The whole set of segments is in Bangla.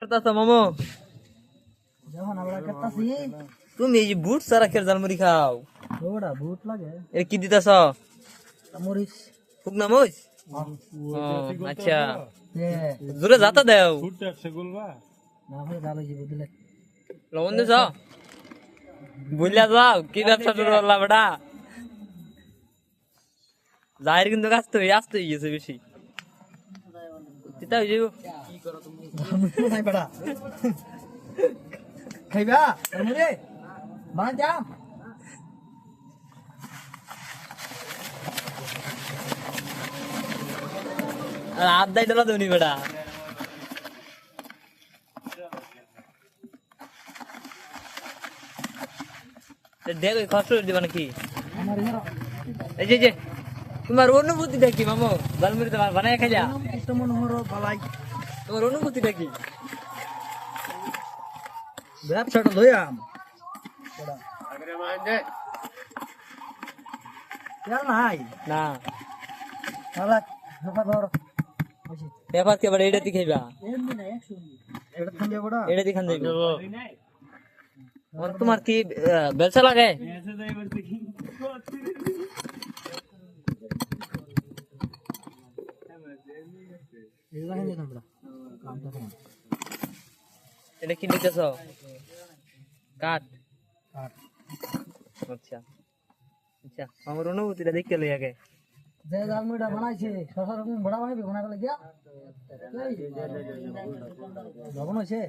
করতাছো মামু? যখন আমরা করতাছি তুমি এই যে বুট সারা খের জালমুড়ি খাও, ওটা ভূত লাগে এর কি দিতাছ? মরিচ শুকনা মরিচ? ও, আচ্ছা, হ্যাঁ জোরে যাতা দেও। না হলে ভালো যাবে দিলে লবণ দিছ? বুঝলা যাও কি ব্যবসা শুরু করলাম বেটা। জাহির কিন্তু আসতে গেছে বেশি। তিতা হয়ে যাবো। নাই বড়া খাইবা মরে বান যাম আর হাত দাই ডলা দেবনি বেটা। দেখ কষ্ট দিবা নাকি? আমার এই যে তোমার অনুভূতিটা কি মামু? জালমুড়ি তো বানায় খাইলা, কৃষ্ণ মনোহর ভালাই তোমার অনুভূতিটা কি? ব্যবসাটা লইয়াম নাই না ভালা হাফা ধর ব্যাপার কে বড় এটাতে খাইবা, এটা খান বড়া এটাতে খান যাইব। তোমার কি ব্যবসা লাগে? এটা খান দিতাম বড়া কামটা খান এটা কি নিতেছ? কাঠ? কাট আচ্ছা আচ্ছা, আমার অনুভূতিটা দেখতে লই আগে। যে জালমুড়িটা বানাইছে সসা রকম বড়া বানাইবে বানাই ফেলে গিয়া লবণ হয়েছে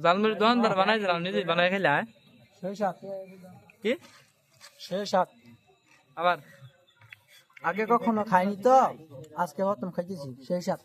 জালমুড়ি দোকানদার বানাই দিলাম, নিজে বানাই খাইলা? সেই শাক কি সেই শাক আবার? আগে কখনো খাইনি তো আজকে প্রথম খাইতেছি সেই শাক